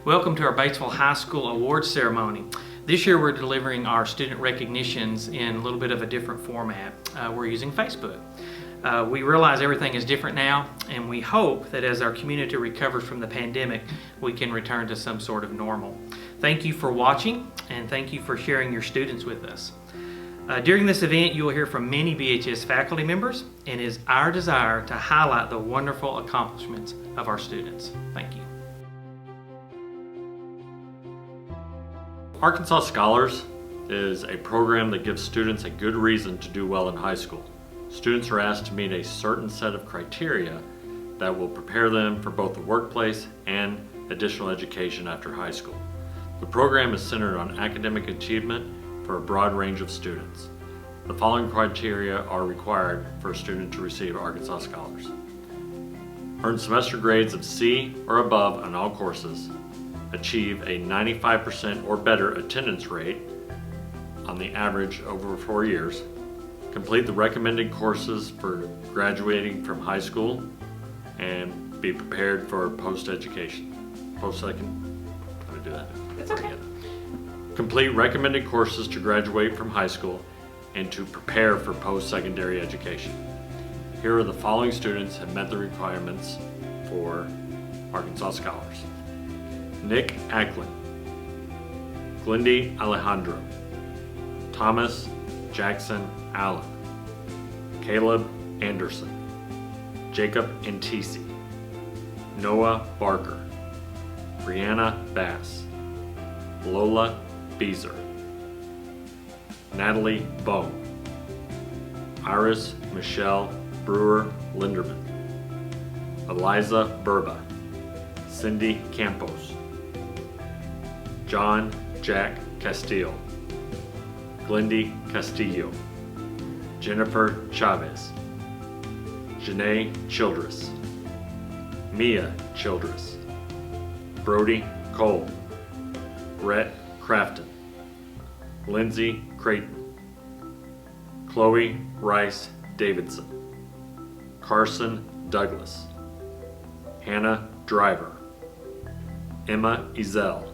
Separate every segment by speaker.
Speaker 1: Welcome to our Batesville High School Awards Ceremony. This year we're delivering our student recognitions in a little bit of a different format. We're using Facebook. We realize everything is different now, and we hope that as our community recovers from the pandemic, we can return to some sort of normal. Thank you for watching, and thank you for sharing your students with us. During this event, you will hear from many BHS faculty members, and it is our desire to highlight the wonderful accomplishments of our students. Thank you.
Speaker 2: Arkansas Scholars is a program that gives students a good reason to do well in high school. Students are asked to meet a certain set of criteria that will prepare them for both the workplace and additional education after high school. The program is centered on academic achievement for a broad range of students. The following criteria are required for a student to receive Arkansas Scholars. Earn semester grades of C or above on all courses. Achieve a 95% or better attendance rate on the average over 4 years. Complete the recommended courses for graduating from high school and be prepared for post-education. Post-second, how do I do that?
Speaker 3: It's okay.
Speaker 2: Complete recommended courses to graduate from high school and to prepare for post-secondary education. Here are the following students have met the requirements for Arkansas Scholars. Nick Acklin, Glendy Alejandro, Thomas Jackson Allen, Caleb Anderson, Jacob Antisi, Noah Barker, Brianna Bass, Lola Beezer, Natalie Bone, Iris Michelle Brewer Linderman, Eliza Burba, Cindy Campos, John Jack Castillo, Glendy Castillo, Jennifer Chavez, Janae Childress, Mia Childress, Brody Cole, Brett Crafton, Lindsay Creighton, Chloe Rice Davidson, Carson Douglas, Hannah Driver, Emma Ezel,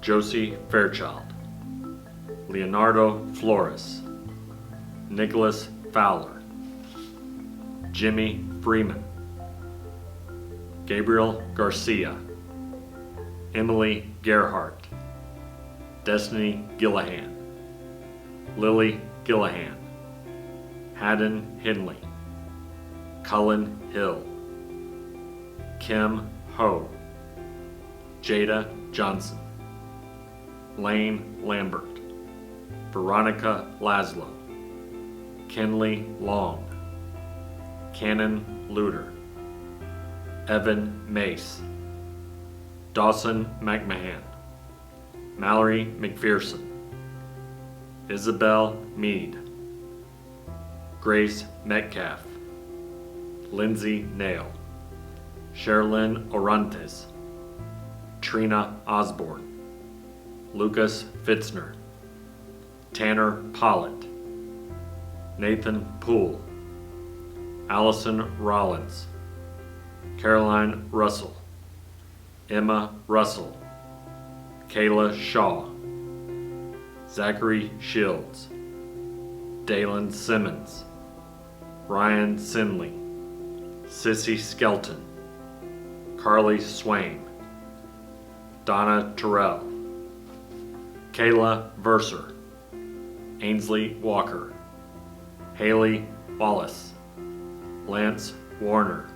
Speaker 2: Josie Fairchild, Leonardo Flores, Nicholas Fowler, Jimmy Freeman, Gabriel Garcia, Emily Gerhardt, Destiny Gillahan, Lily Gillahan, Haddon Henley, Cullen Hill, Kim Ho, Jada Johnson, Lane Lambert, Veronica Laszlo, Kenley Long, Cannon Luter, Evan Mace, Dawson McMahon, Mallory McPherson, Isabel Mead, Grace Metcalf, Lindsay Nail, Sherilyn Orantes, Trina Osborne, Lucas Fitzner, Tanner Pollitt, Nathan Poole, Allison Rollins, Caroline Russell, Emma Russell, Kayla Shaw, Zachary Shields, Dalen Simmons, Ryan Sinley, Sissy Skelton, Carly Swain, Donna Terrell, Kayla Verser, Ainsley Walker, Haley Wallace, Lance Warner,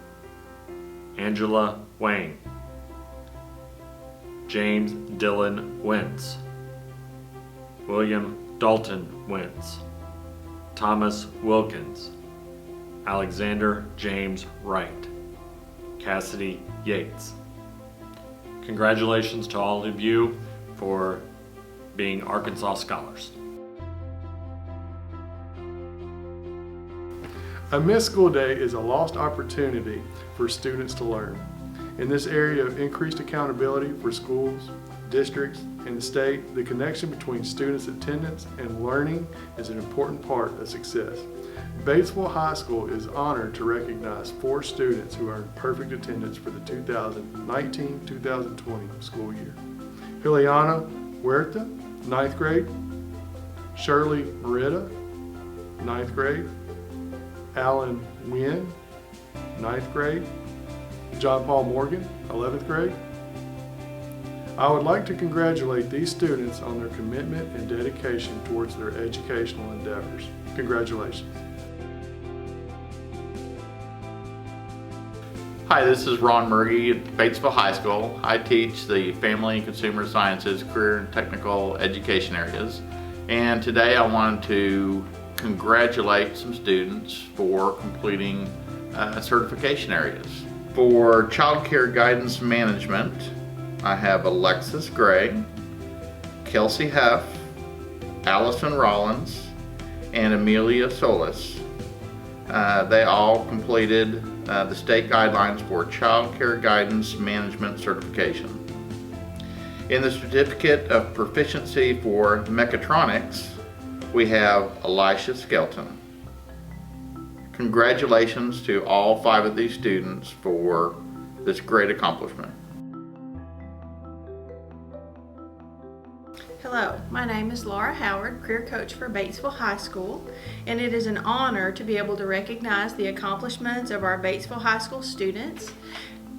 Speaker 2: Angela Wang, James Dylan Wentz, William Dalton Wentz, Thomas Wilkins, Alexander James Wright, Cassidy Yates. Congratulations to all of you for being Arkansas Scholars.
Speaker 4: A missed school day is a lost opportunity for students to learn. In this area of increased accountability for schools, districts, and the state, the connection between students' attendance and learning is an important part of success. Batesville High School is honored to recognize 4 students who earned perfect attendance for the 2019-2020 school year. Juliana Huerta, 9th grade. Shirley Merida, 9th grade. Alan Wynn, 9th grade. John Paul Morgan, 11th grade. I would like to congratulate these students on their commitment and dedication towards their educational endeavors. Congratulations.
Speaker 3: Hi, this is Ron Murgy at Batesville High School. I teach the Family and Consumer Sciences, Career and Technical Education areas. And today I wanted to congratulate some students for completing certification areas. For Child Care Guidance Management, I have Alexis Gray, Kelsey Heff, Allison Rollins, and Amelia Solis. They all completed the state guidelines for Child Care Guidance Management certification. In the Certificate of Proficiency for Mechatronics, we have Elisha Skelton. Congratulations to all 5 of these students for this great accomplishment.
Speaker 5: Hello, my name is Laura Howard, career coach for Batesville High School, and it is an honor to be able to recognize the accomplishments of our Batesville High School students.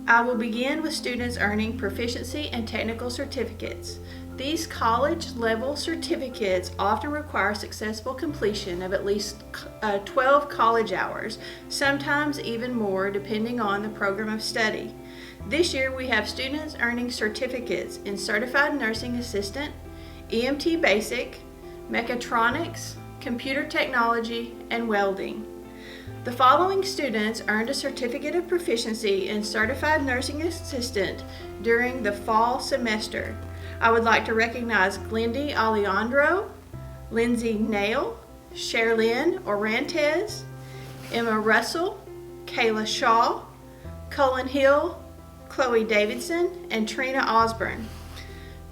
Speaker 5: I will begin with students earning proficiency and technical certificates. These college-level certificates often require successful completion of at least 12 college hours, sometimes even more depending on the program of study. This year we have students earning certificates in Certified Nursing Assistant, EMT Basic, Mechatronics, Computer Technology, and Welding. The following students earned a Certificate of Proficiency in Certified Nursing Assistant during the fall semester. I would like to recognize Glendy Alejandro, Lindsay Nail, Sherilyn Orantes, Emma Russell, Kayla Shaw, Cullen Hill, Chloe Davidson, and Trina Osborne.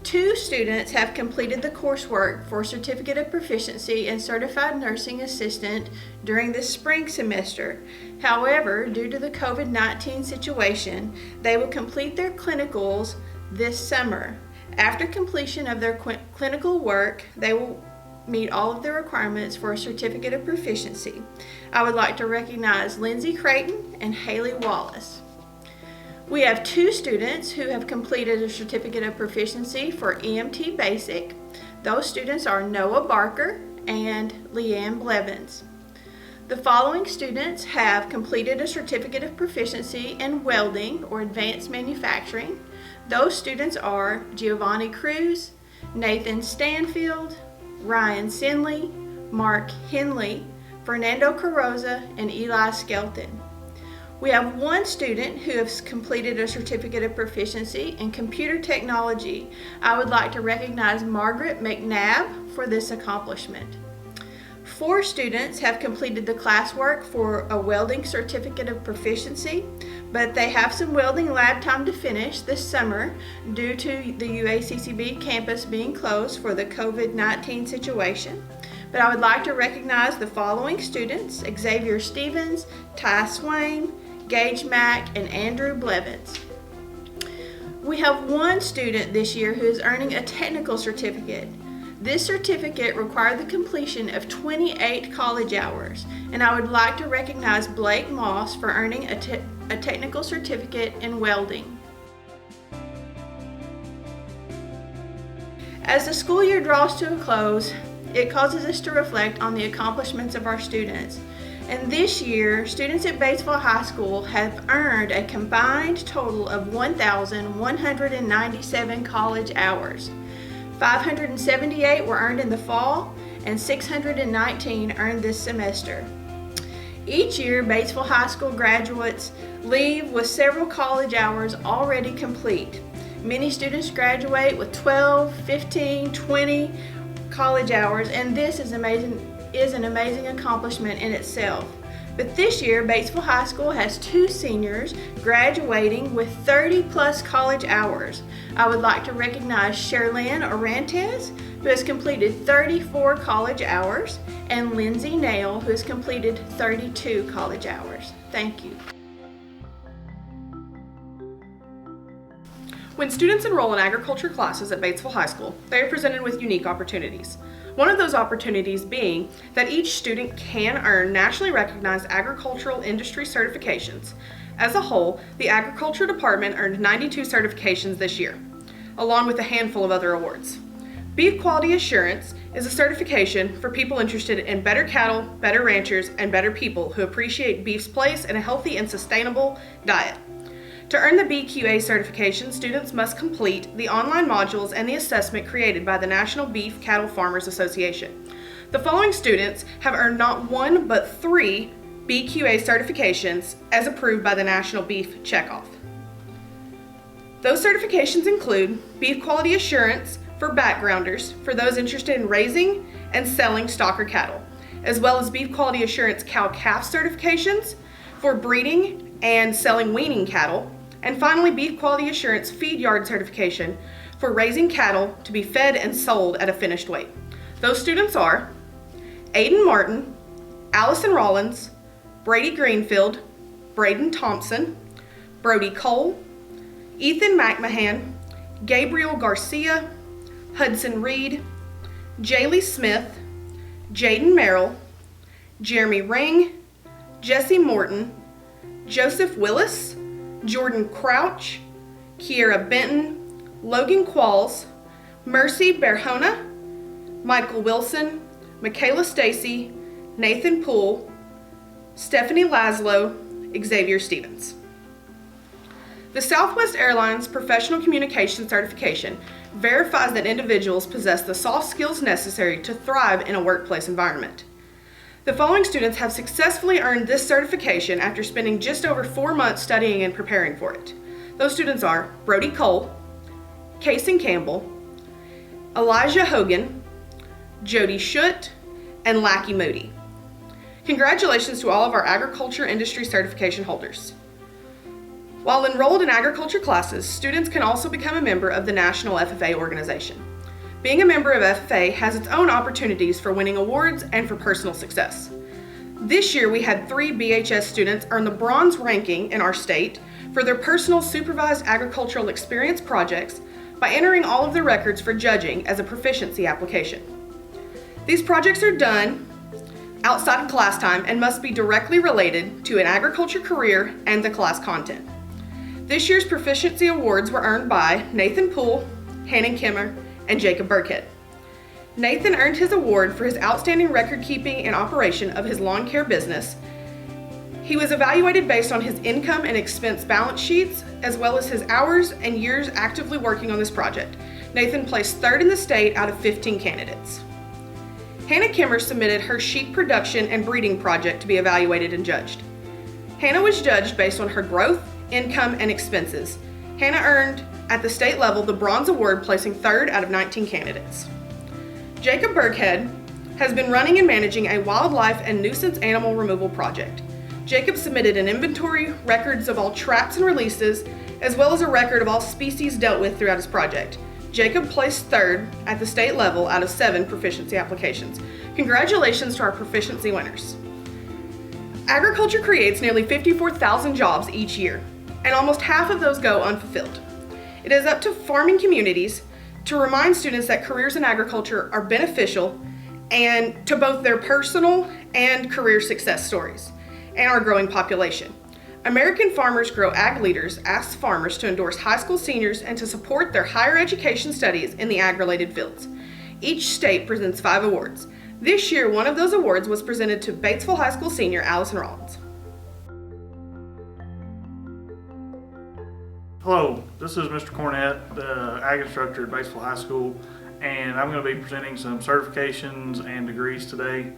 Speaker 5: 2 students have completed the coursework for Certificate of Proficiency in Certified Nursing Assistant during the spring semester. However, due to the COVID-19 situation, they will complete their clinicals this summer. After completion of their clinical work, they will meet all of the requirements for a Certificate of Proficiency. I would like to recognize Lindsay Creighton and Haley Wallace. We have 2 students who have completed a Certificate of Proficiency for EMT Basic. Those students are Noah Barker and Leanne Blevins. The following students have completed a Certificate of Proficiency in Welding or Advanced Manufacturing. Those students are Giovanni Cruz, Nathan Stanfield, Ryan Sinley, Mark Henley, Fernando Carroza, and Eli Skelton. We have 1 student who has completed a Certificate of Proficiency in Computer Technology. I would like to recognize Margaret McNabb for this accomplishment. 4 students have completed the classwork for a Welding Certificate of Proficiency, but they have some welding lab time to finish this summer due to the UACCB campus being closed for the COVID-19 situation. But I would like to recognize the following students: Xavier Stevens, Ty Swain, Gage Mack, and Andrew Blevins. We have 1 student this year who is earning a technical certificate. This certificate required the completion of 28 college hours, and I would like to recognize Blake Moss for earning a technical certificate in welding. As the school year draws to a close, it causes us to reflect on the accomplishments of our students. And this year, students at Batesville High School have earned a combined total of 1,197 college hours. 578 were earned in the fall, and 619 earned this semester. Each year, Batesville High School graduates leave with several college hours already complete. Many students graduate with 12, 15, 20 college hours, and this is an amazing accomplishment in itself. But this year, Batesville High School has 2 seniors graduating with 30 plus college hours. I would like to recognize Sherilyn Orantes, who has completed 34 college hours, and Lindsay Nail, who has completed 32 college hours. Thank you.
Speaker 6: When students enroll in agriculture classes at Batesville High School, they are presented with unique opportunities. One of those opportunities being that each student can earn nationally recognized agricultural industry certifications. As a whole, the Agriculture Department earned 92 certifications this year, along with a handful of other awards. Beef Quality Assurance is a certification for people interested in better cattle, better ranchers, and better people who appreciate beef's place in a healthy and sustainable diet. To earn the BQA certification, students must complete the online modules and the assessment created by the National Beef Cattle Farmers Association. The following students have earned not one but 3 BQA certifications as approved by the National Beef Checkoff. Those certifications include Beef Quality Assurance for backgrounders, for those interested in raising and selling stocker cattle, as well as Beef Quality Assurance cow-calf certifications for breeding and selling weaning cattle, and finally Beef Quality Assurance feed yard certification for raising cattle to be fed and sold at a finished weight. Those students are Aiden Martin, Allison Rollins, Brady Greenfield, Braden Thompson, Brody Cole, Ethan McMahon, Gabriel Garcia, Hudson Reed, Jaylee Smith, Jaden Merrill, Jeremy Ring, Jesse Morton, Joseph Willis, Jordan Crouch, Kiera Benton, Logan Qualls, Mercy Berhona, Michael Wilson, Michaela Stacy, Nathan Poole, Stephanie Laszlo, Xavier Stevens. The Southwest Airlines Professional Communication Certification verifies that individuals possess the soft skills necessary to thrive in a workplace environment. The following students have successfully earned this certification after spending just over 4 months studying and preparing for it. Those students are Brody Cole, Kason Campbell, Elijah Hogan, Jody Schutt, and Lackey Moody. Congratulations to all of our agriculture industry certification holders. While enrolled in agriculture classes, students can also become a member of the National FFA organization. Being a member of FFA has its own opportunities for winning awards and for personal success. This year we had 3 BHS students earn the bronze ranking in our state for their personal supervised agricultural experience projects by entering all of their records for judging as a proficiency application. These projects are done outside of class time and must be directly related to an agriculture career and the class content. This year's proficiency awards were earned by Nathan Poole, Hannon Kimmer, and Jacob Burkhead. Nathan earned his award for his outstanding record keeping and operation of his lawn care business. He was evaluated based on his income and expense balance sheets, as well as his hours and years actively working on this project. Nathan placed 3rd in the state out of 15 candidates. Hannah Kimmer submitted her sheep production and breeding project to be evaluated and judged. Hannah was judged based on her growth, income, and expenses. Hannah earned at the state level the bronze award, placing 3rd out of 19 candidates. Jacob Burkhead has been running and managing a wildlife and nuisance animal removal project. Jacob submitted an inventory, records of all traps and releases, as well as a record of all species dealt with throughout his project. Jacob placed 3rd at the state level out of 7 proficiency applications. Congratulations to our proficiency winners. Agriculture creates nearly 54,000 jobs each year, and almost half of those go unfulfilled. It is up to farming communities to remind students that careers in agriculture are beneficial and to both their personal and career success stories and our growing population. American Farmers Grow Ag Leaders asks farmers to endorse high school seniors and to support their higher education studies in the ag-related fields. Each state presents 5 awards. This year, one of those awards was presented to Batesville High School senior Allison Rollins.
Speaker 7: Hello, this is Mr. Cornett, the ag instructor at Batesville High School, and I'm going to be presenting some certifications and degrees today.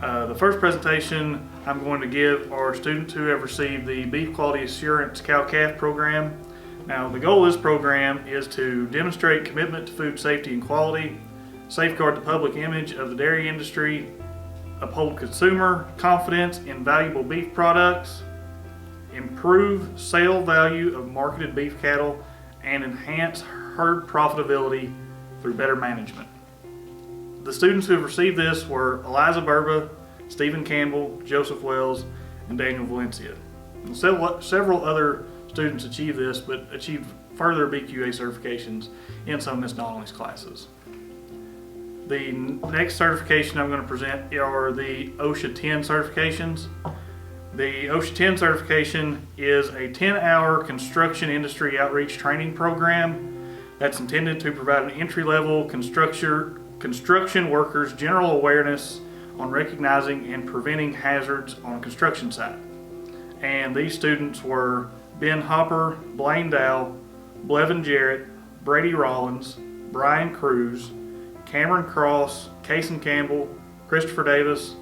Speaker 7: The first presentation I'm going to give are students who have received the Beef Quality Assurance Cow-Calf program. Now, the goal of this program is to demonstrate commitment to food safety and quality, safeguard the public image of the dairy industry, uphold consumer confidence in valuable beef products, improve sale value of marketed beef cattle, and enhance herd profitability through better management. The students who have received this were Eliza Burba, Stephen Campbell, Joseph Wells, and Daniel Valencia. And several other students achieved this, but achieved further BQA certifications in some of Ms. Donnelly's classes. The next certification I'm going to present are the OSHA 10 certifications. The OSHA 10 certification is a 10-hour construction industry outreach training program that's intended to provide an entry-level construction workers general awareness on recognizing and preventing hazards on a construction site. And these students were Ben Hopper, Blaine Dow, Blevin Jarrett, Brady Rollins, Brian Cruz, Cameron Cross, Cason Campbell, Christopher Davis,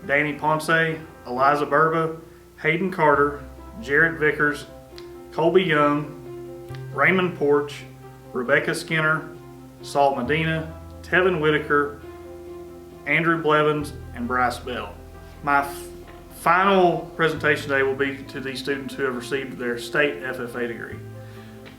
Speaker 7: Danny Ponce, Eliza Burba, Hayden Carter, Jarrett Vickers, Colby Young, Raymond Porch, Rebecca Skinner, Salt Medina, Tevin Whitaker, Andrew Blevins, and Bryce Bell. My final presentation today will be to these students who have received their state FFA degree.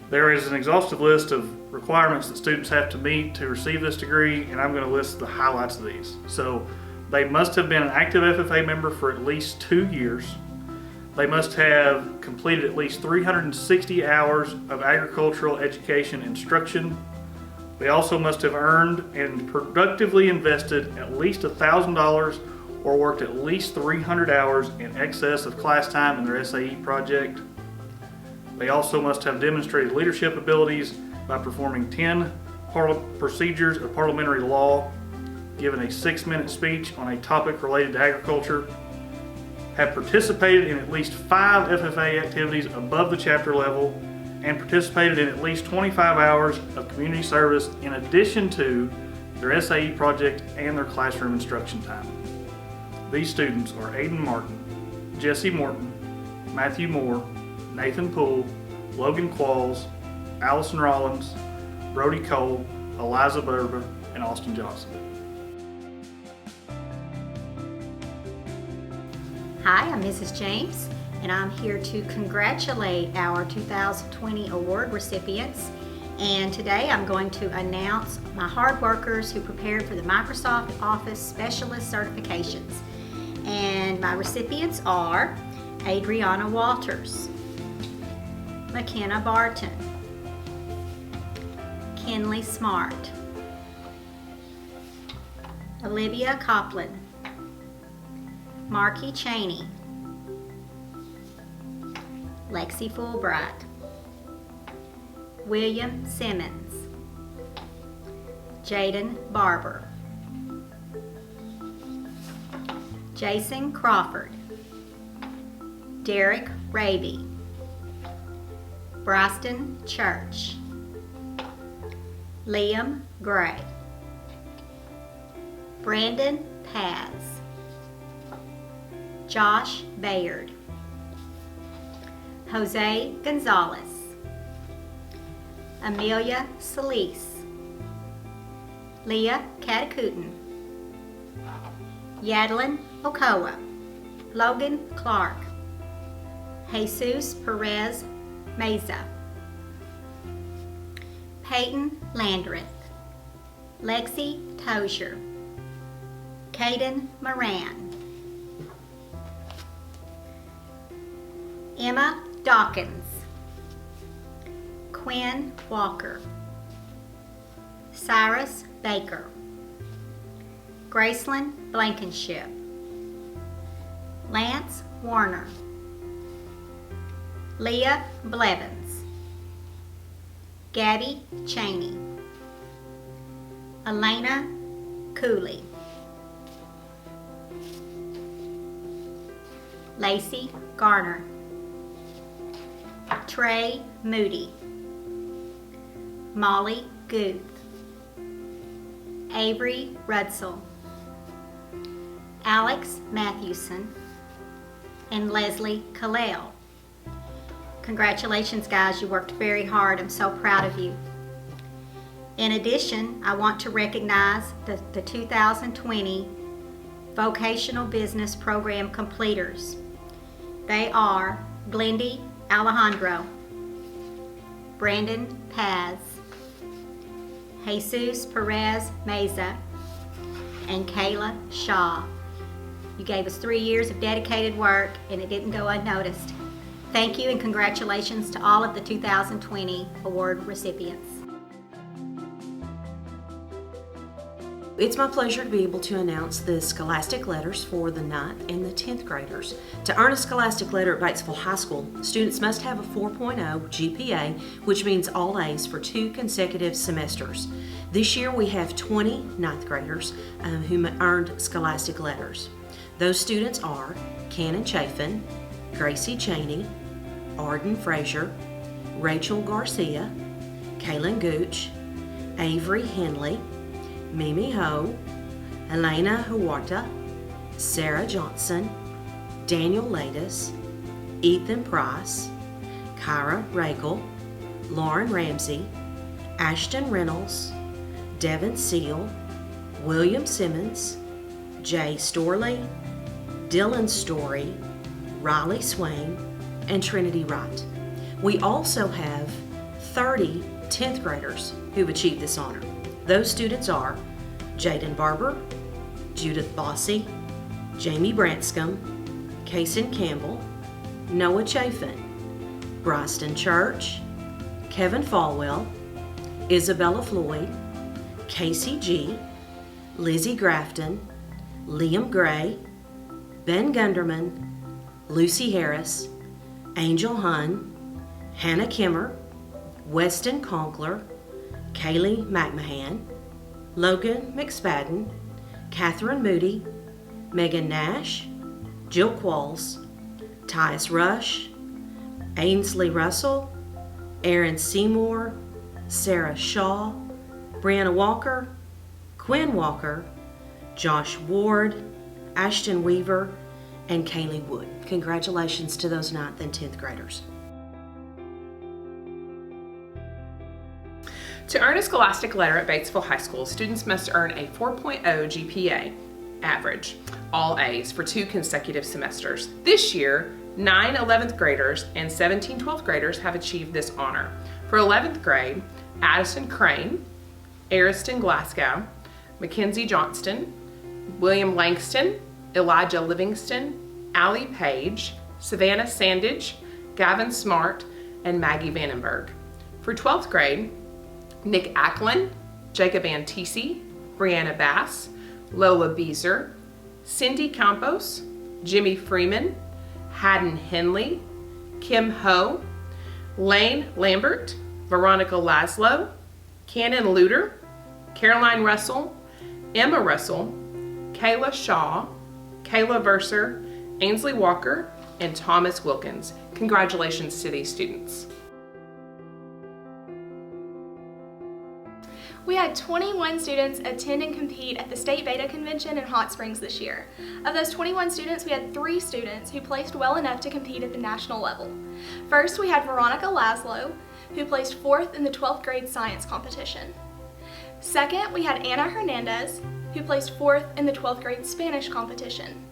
Speaker 7: There is an exhaustive list of requirements that students have to meet to receive this degree, and I'm going to list the highlights of these. So they must have been an active FFA member for at least 2 years. They must have completed at least 360 hours of agricultural education instruction. They also must have earned and productively invested at least $1,000 or worked at least 300 hours in excess of class time in their SAE project. They also must have demonstrated leadership abilities by performing 10 procedures of parliamentary law, given a 6-minute speech on a topic related to agriculture, have participated in at least 5 FFA activities above the chapter level, and participated in at least 25 hours of community service in addition to their SAE project and their classroom instruction time. These students are Aiden Martin, Jesse Morton, Matthew Moore, Nathan Poole, Logan Qualls, Allison Rollins, Brody Cole, Eliza Burba, and Austin Johnson.
Speaker 8: Hi, I'm Mrs. James, and I'm here to congratulate our 2020 award recipients. And today I'm going to announce my hard workers who prepared for the Microsoft Office Specialist certifications. And my recipients are Adriana Walters, McKenna Barton, Kinley Smart, Olivia Copland, Marky Cheney, Lexi Fulbright, William Simmons, Jaden Barber, Jason Crawford, Derek Raby, Bryston Church, Liam Gray, Brandon Paz, Josh Bayard, Jose Gonzalez, Amelia Solis, Leah Catacutin, Yadlin Okoa, Logan Clark, Jesus Perez Meza, Peyton Landreth, Lexi Tozier, Caden Moran, Emma Dawkins, Quinn Walker, Cyrus Baker, Graceland Blankenship, Lance Warner, Leah Blevins, Gabby Cheney, Elena Cooley, Lacey Garner, Trey Moody, Molly Guth, Avery Rudsell, Alex Mathewson, and Leslie Kalel. Congratulations, guys. You worked very hard. I'm so proud of you. In addition, I want to recognize the 2020 Vocational Business Program completers. They are Glendy Alejandro, Brandon Paz, Jesus Perez Meza, and Kayla Shaw. You gave us 3 years of dedicated work and it didn't go unnoticed. Thank you and congratulations to all of the 2020 award recipients.
Speaker 9: It's my pleasure to be able to announce the Scholastic Letters for the 9th and the 10th graders. To earn a Scholastic Letter at Batesville High School, students must have a 4.0 GPA, which means all A's for 2 consecutive semesters. This year we have 20 9th graders who earned Scholastic Letters. Those students are Cannon Chafin, Gracie Cheney, Arden Frazier, Rachel Garcia, Kaylin Gooch, Avery Henley, Mimi Ho, Elena Huerta, Sarah Johnson, Daniel Ladis, Ethan Price, Kyra Regal, Lauren Ramsey, Ashton Reynolds, Devin Seal, William Simmons, Jay Storley, Dylan Story, Riley Swain, and Trinity Wright. We also have 30 10th graders who've achieved this honor. Those students are Jaden Barber, Judith Bossy, Jamie Branscombe, Kaysen Campbell, Noah Chafin, Bryston Church, Kevin Falwell, Isabella Floyd, Casey G, Lizzie Grafton, Liam Gray, Ben Gunderman, Lucy Harris, Angel Hunn, Hannah Kimmer, Weston Conkler, Kaylee McMahon, Logan McSpadden, Catherine Moody, Megan Nash, Jill Qualls, Tyus Rush, Ainsley Russell, Aaron Seymour, Sarah Shaw, Brianna Walker, Quinn Walker, Josh Ward, Ashton Weaver, and Kaylee Wood. Congratulations to those 9th and 10th graders.
Speaker 6: To earn a Scholastic Letter at Batesville High School, students must earn a 4.0 GPA average, all A's, for 2 consecutive semesters. This year, 9 11th graders and 17 12th graders have achieved this honor. For 11th grade, Addison Crane, Ariston Glasgow, Mackenzie Johnston, William Langston, Elijah Livingston, Allie Page, Savannah Sandage, Gavin Smart, and Maggie Vandenberg. For 12th grade, Nick Acklin, Jacob Antisi, Brianna Bass, Lola Beezer, Cindy Campos, Jimmy Freeman, Haddon Henley, Kim Ho, Lane Lambert, Veronica Laszlo, Cannon Luter, Caroline Russell, Emma Russell, Kayla Shaw, Kayla Verser, Ainsley Walker, and Thomas Wilkins. Congratulations to these students.
Speaker 10: We had 21 students attend and compete at the State Beta Convention in Hot Springs this year. Of those 21 students, we had 3 students who placed well enough to compete at the national level. First, we had Veronica Laszlo, who placed 4th in the 12th grade science competition. Second, we had Anna Hernandez, who placed 4th in the 12th grade Spanish competition.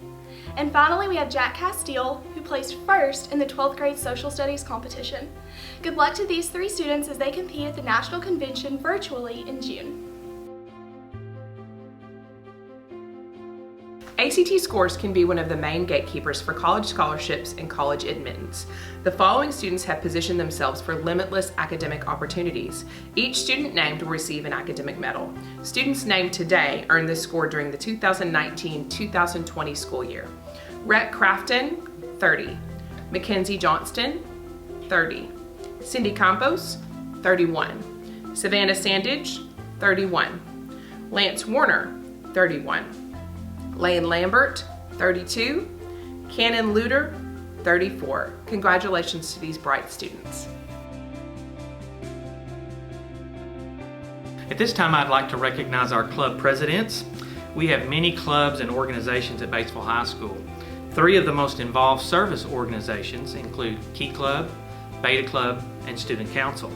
Speaker 10: And finally, we had Jack Castile, who placed 1st in the 12th grade social studies competition. Good luck to these 3 students as they compete at the national convention virtually in June.
Speaker 6: ACT scores can be one of the main gatekeepers for college scholarships and college admittance. The following students have positioned themselves for limitless academic opportunities. Each student named will receive an academic medal. Students named today earned this score during the 2019-2020 school year. Rhett Crafton, 30. Mackenzie Johnston, 30. Cindy Campos, 31. Savannah Sandage, 31. Lance Warner, 31. Lane Lambert, 32. Cannon Luter, 34. Congratulations to these bright students.
Speaker 1: At this time, I'd like to recognize our club presidents. We have many clubs and organizations at Batesville High School. 3 of the most involved service organizations include Key Club, Beta Club, and Student Council.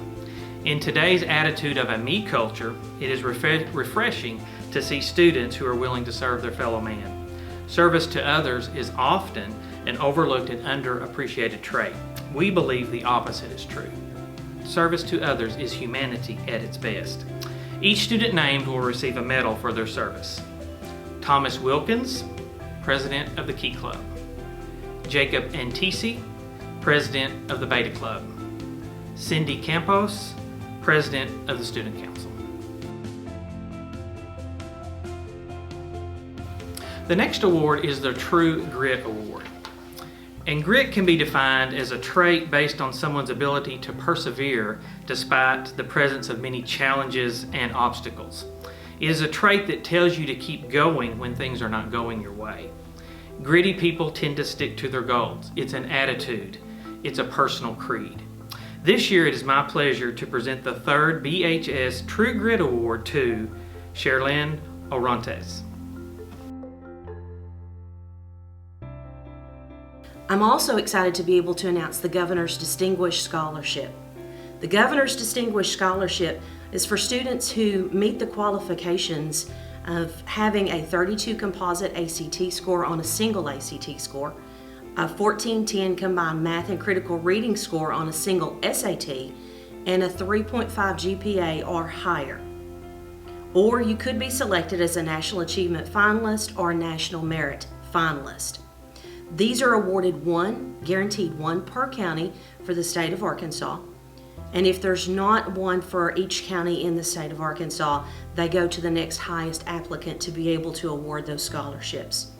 Speaker 1: In today's attitude of a me culture, it is refreshing to see students who are willing to serve their fellow man. Service to others is often an overlooked and underappreciated trait. We believe the opposite is true. Service to others is humanity at its best. Each student named will receive a medal for their service. Thomas Wilkins, President of the Key Club. Jacob Antisi, President of the Beta Club. Cindy Campos, President of the Student Council. The next award is the True Grit Award. And grit can be defined as a trait based on someone's ability to persevere despite the presence of many challenges and obstacles. It is a trait that tells you to keep going when things are not going your way. Gritty people tend to stick to their goals. It's an attitude. It's a personal creed. This year it is my pleasure to present the third BHS True Grit Award to Sherlyn Orontes.
Speaker 9: I'm also excited to be able to announce the Governor's Distinguished Scholarship. The Governor's Distinguished Scholarship is for students who meet the qualifications of having a 32 composite ACT score on a single ACT score, a 1410 combined math and critical reading score on a single SAT, and a 3.5 GPA or higher. Or you could be selected as a National Achievement Finalist or a National Merit Finalist. These are awarded guaranteed one per county for the state of Arkansas. And if there's not one for each county in the state of Arkansas, they go to the next highest applicant to be able to award those scholarships.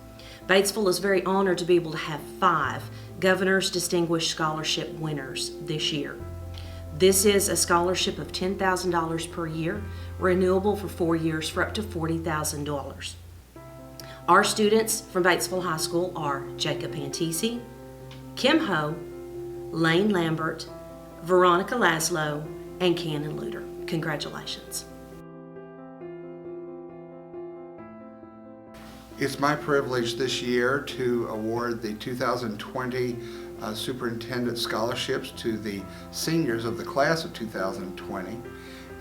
Speaker 9: Batesville is very honored to be able to have 5 Governor's Distinguished Scholarship winners this year. This is a scholarship of $10,000 per year, renewable for 4 years for up to $40,000. Our students from Batesville High School are Jacob Antisi, Kim Ho, Lane Lambert, Veronica Laszlo, and Cannon Luter. Congratulations.
Speaker 11: It's my privilege this year to award the 2020 Superintendent Scholarships to the seniors of the class of 2020.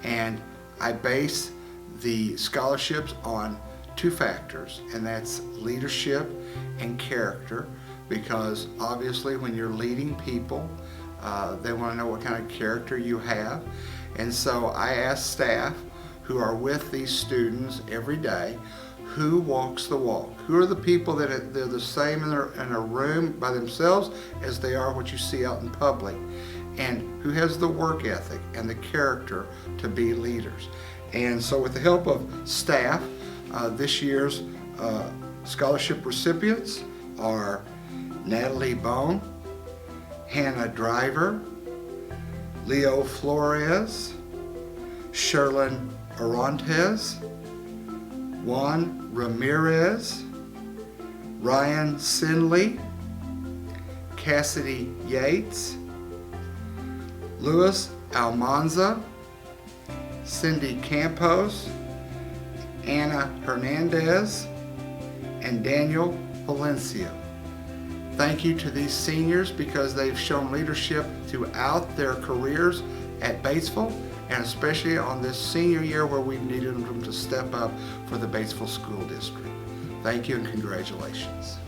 Speaker 11: And I base the scholarships on 2 factors, and that's leadership and character, because obviously when you're leading people, they want to know what kind of character you have. And so I ask staff who are with these students every day, who walks the walk? Who are the people that they're the same in a room by themselves as they are what you see out in public? And who has the work ethic and the character to be leaders? And so with the help of staff, this year's scholarship recipients are Natalie Bone, Hannah Driver, Leo Flores, Sherlyn Orontes, Juan Ramirez, Ryan Sinley, Cassidy Yates, Luis Almanza, Cindy Campos, Anna Hernandez, and Daniel Valencia. Thank you to these seniors because they've shown leadership throughout their careers at Batesville, and especially on this senior year where we've needed them to step up for the Batesville School District. Thank you and congratulations.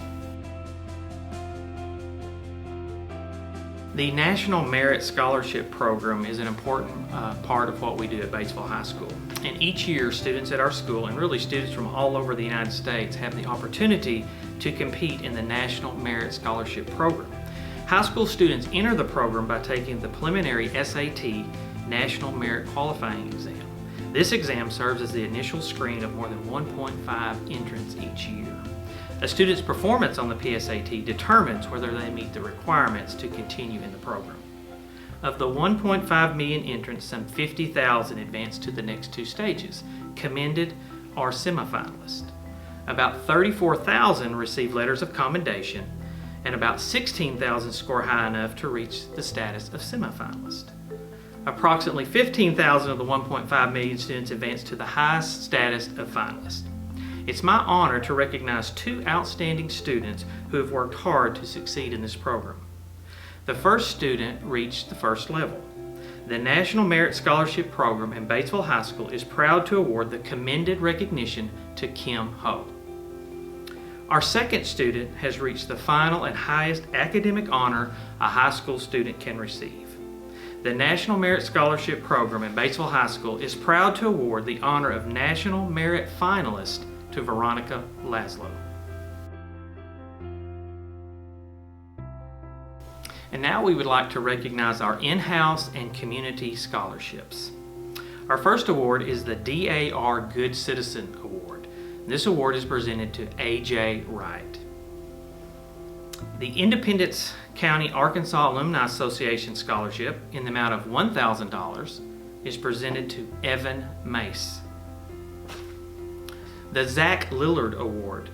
Speaker 1: The National Merit Scholarship Program is an important part of what we do at Batesville High School. And each year, students at our school, and really students from all over the United States, have the opportunity to compete in the National Merit Scholarship Program. High school students enter the program by taking the preliminary SAT National Merit Qualifying Exam. This exam serves as the initial screen of more than 1.5 entrants each year. A student's performance on the PSAT determines whether they meet the requirements to continue in the program. Of the 1.5 million entrants, some 50,000 advance to the next 2 stages, commended or semifinalists. About 34,000 receive letters of commendation, and about 16,000 score high enough to reach the status of semifinalist. Approximately 15,000 of the 1.5 million students advance to the highest status of finalist. It's my honor to recognize 2 outstanding students who have worked hard to succeed in this program. The first student reached the first level. The National Merit Scholarship Program in Batesville High School is proud to award the commended recognition to Kim Ho. Our second student has reached the final and highest academic honor a high school student can receive. The National Merit Scholarship Program in Batesville High School is proud to award the honor of National Merit Finalist to Veronica Laszlo. And now we would like to recognize our in-house and community scholarships. Our first award is the DAR Good Citizen Award. This award is presented to A.J. Wright. The Independence County Arkansas Alumni Association Scholarship in the amount of $1,000 is presented to Evan Mace. The Zach Lillard Award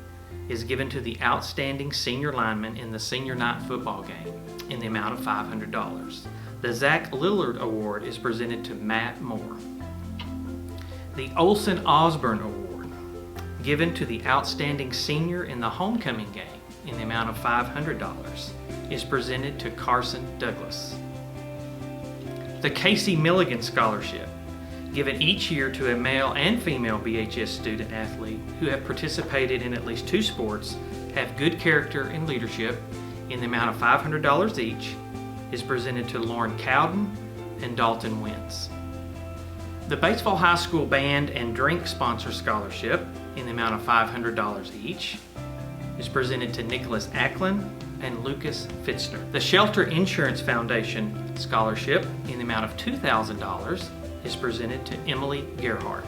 Speaker 1: is given to the outstanding senior lineman in the senior night football game in the amount of $500. The Zach Lillard Award is presented to Matt Moore. The Olson Osborne Award, given to the outstanding senior in the homecoming game in the amount of $500, is presented to Carson Douglas. The Casey Milligan Scholarship, given each year to a male and female BHS student athlete who have participated in at least 2 sports, have good character and leadership in the amount of $500 each, is presented to Lauren Cowden and Dalton Wentz. The Batesville High School Band and Drink Sponsor Scholarship in the amount of $500 each is presented to Nicholas Ackland and Lucas Fitzner. The Shelter Insurance Foundation Scholarship in the amount of $2,000 is presented to Emily Gerhardt.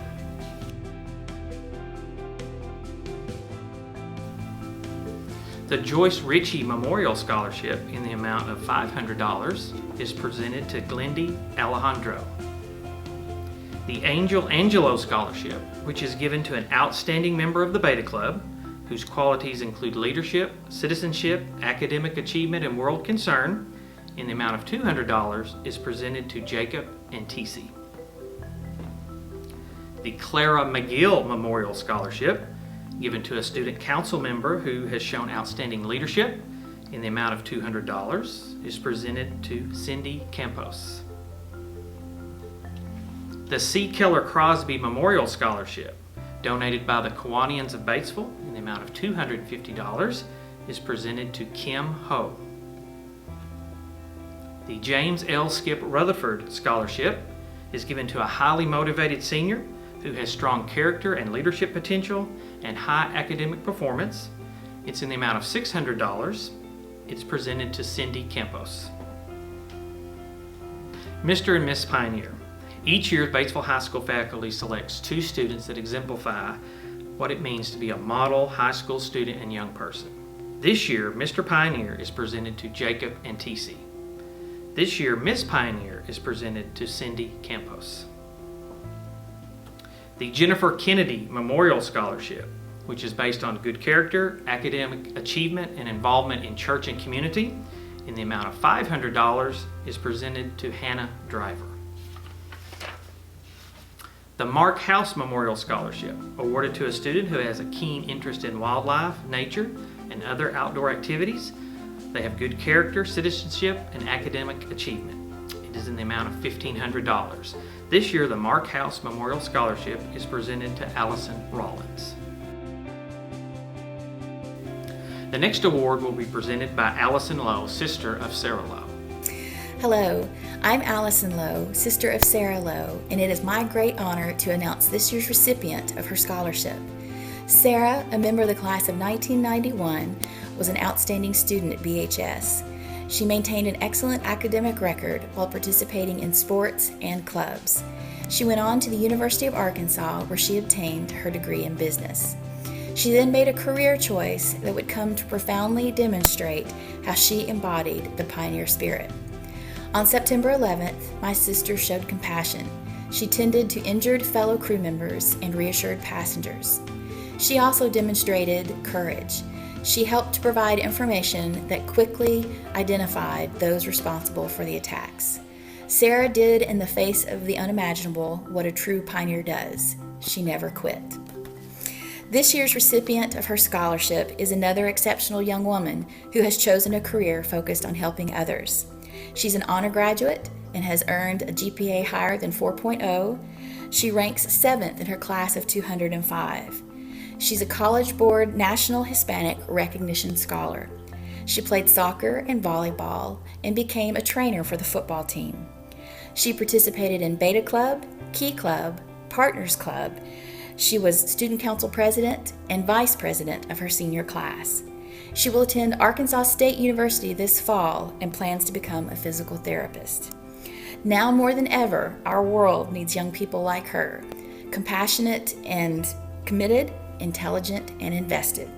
Speaker 1: The Joyce Ritchie Memorial Scholarship in the amount of $500 is presented to Glendy Alejandro. The Angel Angelo Scholarship, which is given to an outstanding member of the Beta Club, whose qualities include leadership, citizenship, academic achievement, and world concern, in the amount of $200, is presented to Jacob Antisi. The Clara McGill Memorial Scholarship, given to a student council member who has shown outstanding leadership, in the amount of $200, is presented to Cindy Campos. The C. Keller Crosby Memorial Scholarship, donated by the Kiwanians of Batesville in the amount of $250, is presented to Kim Ho. The James L. Skip Rutherford Scholarship is given to a highly motivated senior who has strong character and leadership potential and high academic performance. It's in the amount of $600. It's presented to Cindy Campos. Mr. and Miss Pioneer. Each year, Batesville High School faculty selects 2 students that exemplify what it means to be a model high school student and young person. This year, Mr. Pioneer is presented to Jacob Antisi. This year, Miss Pioneer is presented to Cindy Campos. The Jennifer Kennedy Memorial Scholarship, which is based on good character, academic achievement, and involvement in church and community, in the amount of $500, is presented to Hannah Driver. The Mark House Memorial Scholarship, awarded to a student who has a keen interest in wildlife, nature, and other outdoor activities. They have good character, citizenship, and academic achievement. It is in the amount of $1,500. This year, the Mark House Memorial Scholarship is presented to Allison Rollins. The next award will be presented by Allison Lowe, sister of Sarah Lowe.
Speaker 12: Hello, I'm Allison Lowe, sister of Sarah Lowe, and it is my great honor to announce this year's recipient of her scholarship. Sarah, a member of the class of 1991, was an outstanding student at BHS. She maintained an excellent academic record while participating in sports and clubs. She went on to the University of Arkansas, where she obtained her degree in business. She then made a career choice that would come to profoundly demonstrate how she embodied the pioneer spirit. On September 11th, my sister showed compassion. She tended to injured fellow crew members and reassured passengers. She also demonstrated courage. She helped to provide information that quickly identified those responsible for the attacks. Sarah did, in the face of the unimaginable, what a true pioneer does. She never quit. This year's recipient of her scholarship is another exceptional young woman who has chosen a career focused on helping others. She's an honor graduate and has earned a GPA higher than 4.0. She ranks 7th in her class of 205. She's a College Board National Hispanic Recognition Scholar. She played soccer and volleyball and became a trainer for the football team. She participated in Beta Club, Key Club, Partners Club, She was student council president and vice president of her senior class. She will attend Arkansas State University this fall and plans to become a physical therapist. Now more than ever, our world needs young people like her, compassionate and committed, intelligent and invested.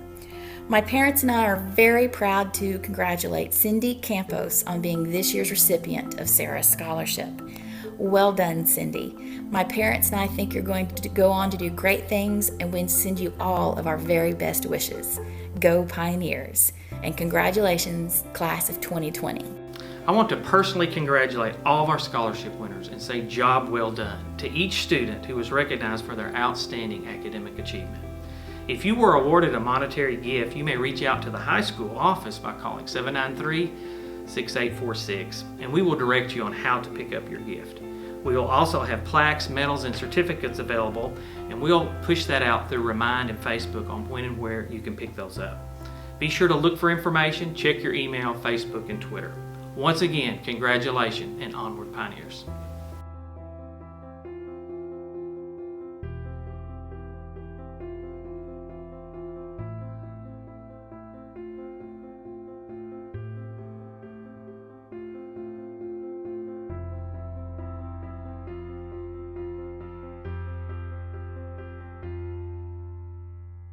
Speaker 12: My parents and I are very proud to congratulate Cindy Campos on being this year's recipient of Sarah's scholarship. Well done, Cindy. My parents and I think you're going to go on to do great things, and we send you all of our very best wishes. Go Pioneers! And congratulations, class of 2020.
Speaker 1: I want to personally congratulate all of our scholarship winners and say job well done to each student who was recognized for their outstanding academic achievement. If you were awarded a monetary gift, you may reach out to the high school office by calling 793-6846, and we will direct you on how to pick up your gift. We will also have plaques, medals, and certificates available, and we'll push that out through Remind and Facebook on when and where you can pick those up. Be sure to look for information, check your email, Facebook, and Twitter. Once again, congratulations and onward, Pioneers.